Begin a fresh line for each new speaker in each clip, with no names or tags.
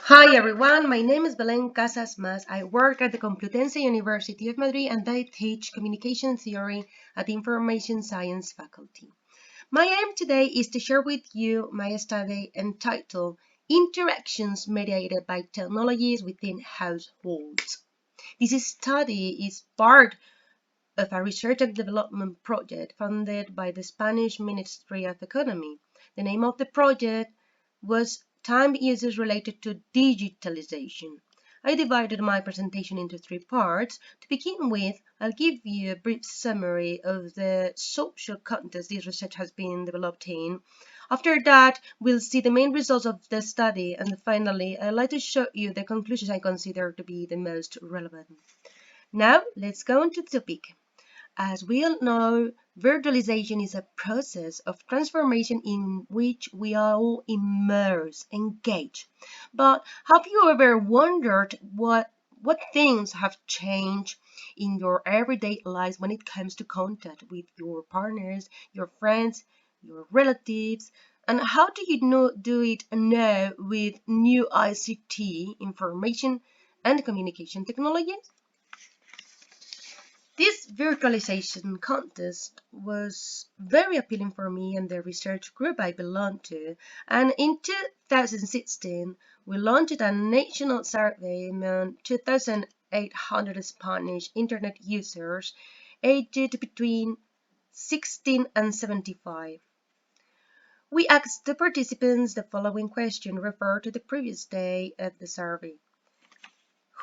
Hi everyone, my name is Belén Casas. I work at the Complutense University of Madrid and I teach communication theory at the Information Science faculty. My aim today is to share with you my study entitled Interactions Mediated by Technologies Within Households. This study is part of a research and development project funded by the Spanish Ministry of Economy. The name of the project was Time Uses Related to Digitalization. I divided my presentation into three parts. To begin with, I'll give you a brief summary of the social context this research has been developed in. After that, we'll see the main results of the study, and finally, I'd like to show you the conclusions I consider to be the most relevant. Now, let's go on to the topic. As we all know, virtualization is a process of transformation in which we are all immersed, engaged. But have you ever wondered what things have changed in your everyday lives when it comes to contact with your partners, your friends, your relatives? And how do you do it now with new ICT, information and communication technologies? This virtualization contest was very appealing for me and the research group I belong to, and in 2016 we launched a national survey among 2,800 Spanish internet users aged between 16 and 75. We asked the participants the following question referred to the previous day of the survey.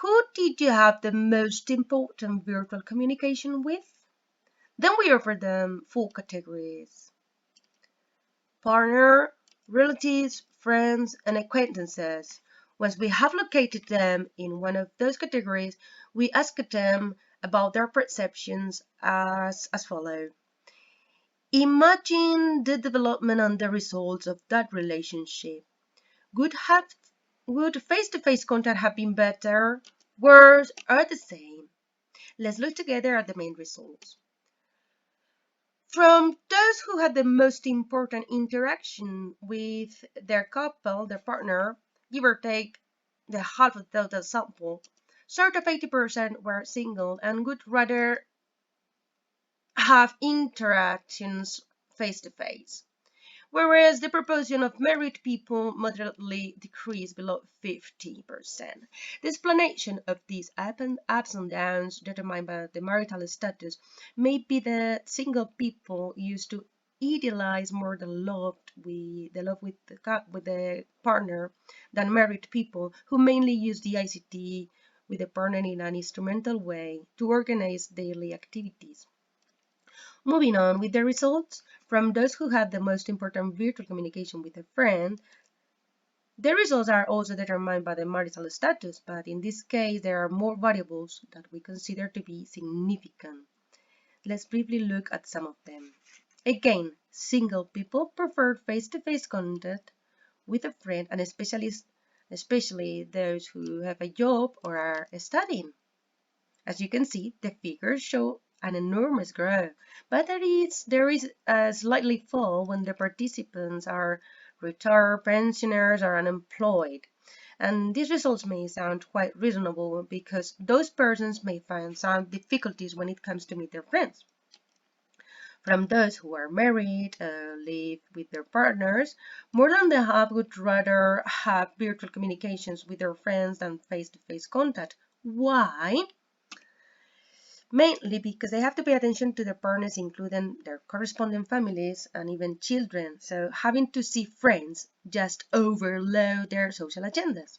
Who did you have the most important virtual communication with? Then we offer them four categories: partner, relatives, friends, and acquaintances. Once we have located them in one of those categories, we ask them about their perceptions as follows. Imagine the development and the results of that relationship. Would face-to-face contact have been better, worse, or the same? Let's look together at the main results. From those who had the most important interaction with their couple, their partner, give or take the half of the total sample, sort of 80% were single and would rather have interactions face to face, whereas the proportion of married people moderately decreased below 50%. The explanation of these ups and downs determined by the marital status may be that single people used to idealize more the love with the partner than married people who mainly use the ICT with the partner in an instrumental way to organize daily activities. Moving on with the results, from those who had the most important virtual communication with a friend, the results are also determined by the marital status, but in this case there are more variables that we consider to be significant. Let's briefly look at some of them. Again, single people prefer face-to-face contact with a friend, and especially those who have a job or are studying. As you can see, the figures show an enormous growth, but there is a slightly fall when the participants are retired, pensioners, or unemployed. And these results may sound quite reasonable because those persons may find some difficulties when it comes to meet their friends. From those who are married, live with their partners, more than the half would rather have virtual communications with their friends than face-to-face contact. Why? Mainly because they have to pay attention to their partners, including their corresponding families and even children. So having to see friends just overload their social agendas.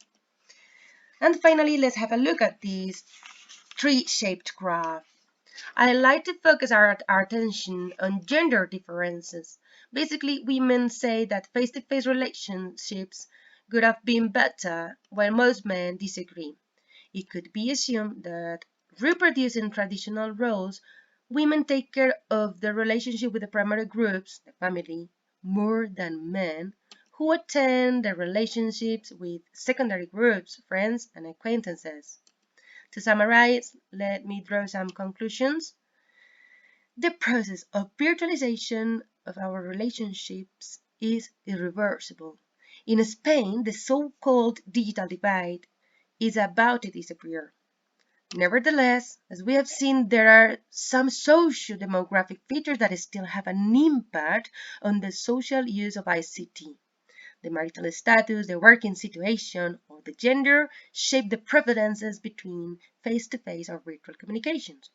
And finally, let's have a look at this tree-shaped graph. I like to focus our attention on gender differences. Basically, women say that face-to-face relationships could have been better, while most men disagree. It could be assumed that reproducing traditional roles, women take care of the relationship with the primary groups, the family, more than men who attend the relationships with secondary groups, friends, and acquaintances. To summarize, let me draw some conclusions. The process of virtualization of our relationships is irreversible. In Spain, the so-called digital divide is about to disappear. Nevertheless, as we have seen, there are some socio-demographic features that still have an impact on the social use of ICT. The marital status, the working situation, or the gender shape the preferences between face-to-face or virtual communications.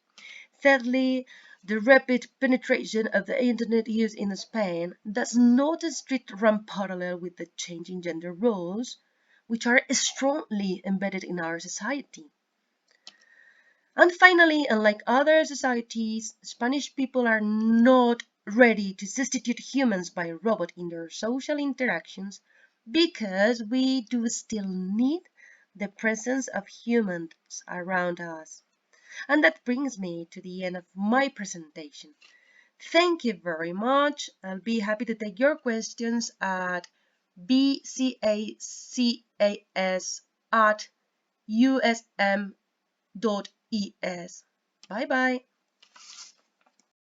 Thirdly, the rapid penetration of the internet use in Spain does not strictly run parallel with the changing gender roles, which are strongly embedded in our society. And finally, unlike other societies, Spanish people are not ready to substitute humans by a robot in their social interactions because we do still need the presence of humans around us. And that brings me to the end of my presentation. Thank you very much. I'll be happy to take your questions at bcacas@usm.es. Bye bye.